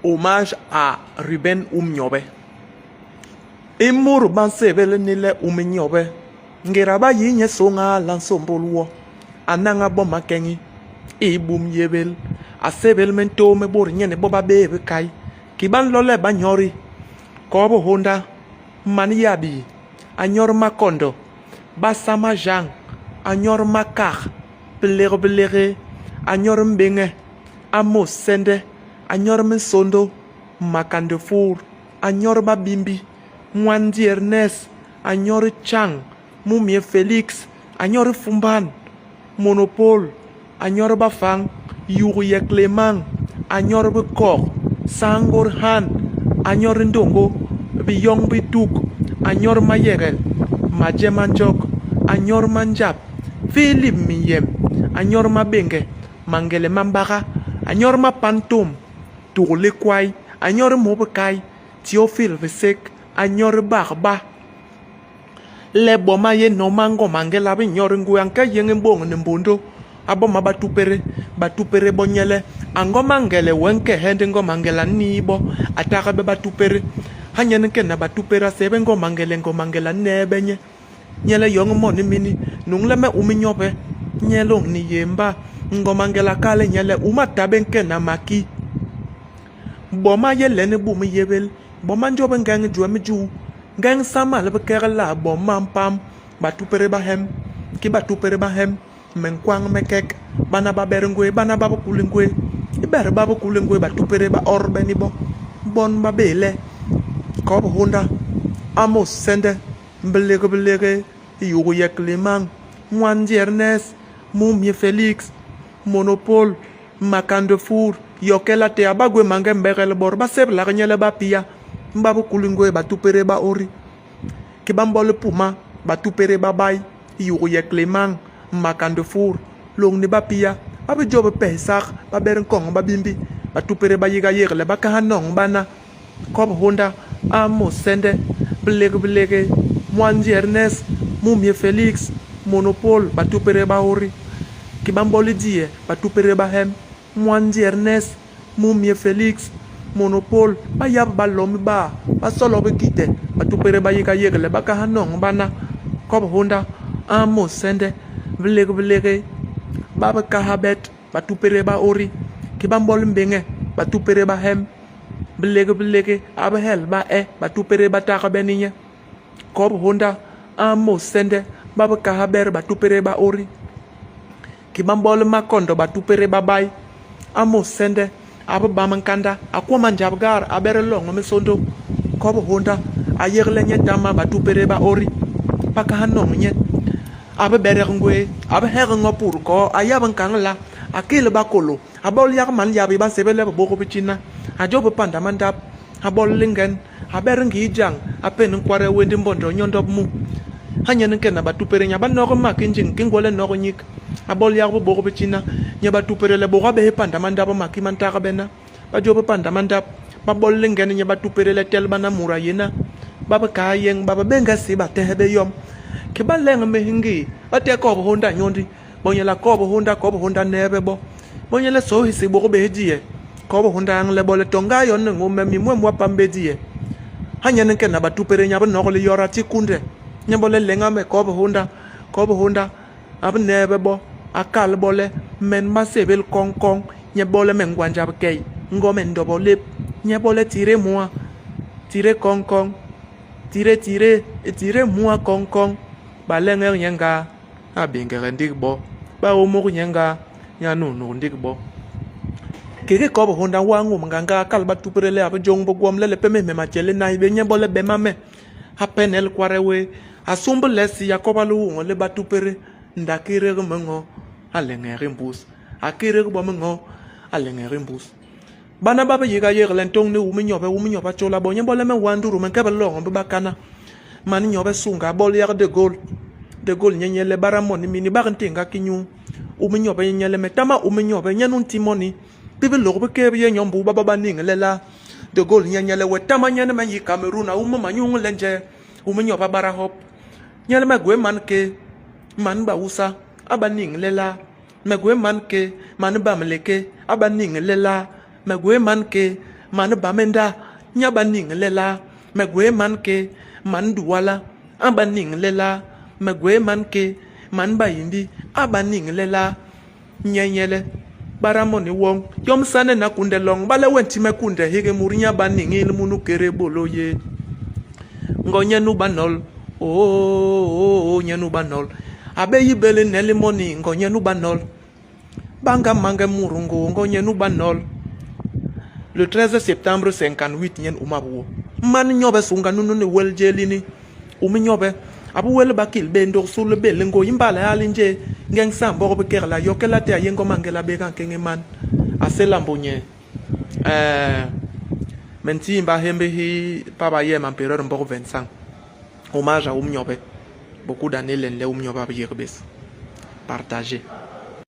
Hommage à Ruben Umnyobe. Imuru bansebele nile uminyobe. Ngeraba yinye songa lansombolwo. Ananga boma kengi. Ibum yebel. Asebel mento me bor nyene boba bebe kai. Kiban lole banyori. Kobo Honda. Maniabi. Anyor makondo. Basama jang. Anyor makar. Belere. Anyor mbenge. Amos sende. Anyor Mensondo, Makandefour, Anyor Babimbi, Mwandi Ernest, Anyor Chang, Mumie Félix, Anyor Fumban, Monopole, Anyor Bafang, Yurie Clément, Anyor Bekor, Sangor Han, Anyor Ndongo, Biyong Bituk, Anyor Mayerel, Majemanjok, Anyor Manjap, Philip Miyem, Anyor Mabenge, Mangele Mambara, Anyor Mapantum, Tourle kwai, anyor mobekai, Théophile Vesek, anyor barba. Le boma ye no mango mangela bi nyor nguyanka yenge mbong nembondo. Aboma batupere bonyele, ango mangele wenke hende ngo mangela nibo, ataka be batupere. Hanyene ke na batupera sebe ngo mangela nebenye. Nyele yong moni mini, nungle me uminyope, nyelong ni yemba, ngo mangela kale nyele umatabenke na maki. Boma ye lene bumi yebel, boma njobe ngang juame ju, ngang sama lebe kerala boma pam, batupere bahem, ki batupere bahem, menkwang mekek, bana baberengwe, bana baba kulengwe, iber baba kulengwe batupere ba orbe ni bo, bon babele, kob Honda, Amos sende, belege, yugo ye Clément, Mwandi Ernest, Mumie Félix, Monopole, Makandefour, Yokela te abagwe mange mbegele bor ba seb la nyele ba pia mbabu kulingwe ba tupere ba ori kibambole puma ba tupere ba bay yugo ye Clément Makandefour long ne ba pia ba jobe pesak ba beren kong ba bimbi ba tupere ba yiga yegle ba kahanong bana kob Honda Amos sende belege Mwandi Ernest Mumie Félix Monopole ba tupere ba ori kibambole die ba tupere ba hem Mwandi Ernest, Mumie Félix, Monopole, ba yab ba lomi ba solo be kite, ba tupere ba yika yegle ba kahanong bana, kob Honda, Amos sende, belege, ba kahabet, ba tupere ba ori, kibambol mbenge, ba tupere ba hem, belege, aba hel ba ba tupere ba taka beninya, kob Honda, Amos sende, ba kahaber ba tupere ba ori, kibambol makondo ba tupere ba bay, Amos sende, aba bamankanda, akwa manjabgar, abere long Mensondo, kob Honda, ayegle nye dama batupere ba ori, paka hanong nye, aba bere ngwe, aba herengo pur ko, ayaban kangla, akile bakolo, abol yak man yabi ban sebele boko pichina, ajobo panda mandap, abol lingen, aberengi jang, apen kware wendi mbondo nyondop mu. Hanya nke na batupere nya ban noko makinjing kingole noko nyik. Abol yak bo boko pichina, nya batupere le boka be panda mandap makimantaka bena. Bajobo panda mandap, babol lingen nya batupere le tel bana murayena. Baba kayeng baba benga si batehebe yom. Kibaleng mehingi, ate kob Honda nyondi. Bonyela kob Honda nebe bo. Bonyela so hisi boko behejie. Kob Honda ang le bole tonga yon ngume mi mwa pambejie. Hanya nke na batupere nya ban noko le yorati kunde. Nyambole lenga me kob Honda ab nebe bo akal bole men masebel kong nyebole men gwanjab kay ngome ndobo lep nyebole tire moi tire kong tire moi kong balenga nyanga abingere ndik bo ba omo nyanga nya no ndik bo keke kob Honda wangu mnganga akal batupere ab jong bo gwom lele peme me machele na ibe nyebole be mame hapenel kwarewe asumbu lesi yakoba lu le batupere ndakire mengo alengere mbus akire bo mengo alengere mbus bana baba yiga yegle ntong ne uminyoba chola bonye bole me wanduru men kebe long be bakana man nyobe sunga bol yak de gol nyenyele baramoni mini barantinga kinyu uminyoba nyenyele metama uminyoba nyanun timoni bibe lobe kebe ye nyombu baba ningelela de gol nyenyele wetama nyene man yi Cameroon umma nyung lenje uminyoba barahop nyele magwe man ke man ba usa abaning lela magwe man ke man ba mleke abaning lela magwe man ke man bamenda nyaba ning lela megwe manke man duwala aba ning lela megwe manke man bayindi aba ning lela nyenyele baramoni wong yom sane na kunde long bale wenti me kunde hige murinya baning il munu kere boloye ngonye nu banol oh nyenu banol abe yibele neli moni ngonye nu banol banga mange murungo ngonye nu banol le 13 septembre 58 nyen umabuo man nyobe sunga nunu ne weljelini umi nyobe abu wel bakil bendo sul bele ngo yimbala alinje ngeng sambo be kerla yokela te ayengo mangela be kan kenge man asela mbonye menti mba hembe hi papa ye empereur mboko 25 hommage à Oumnyobe beaucoup d'années l'enle Oumnyobe yerbes partagé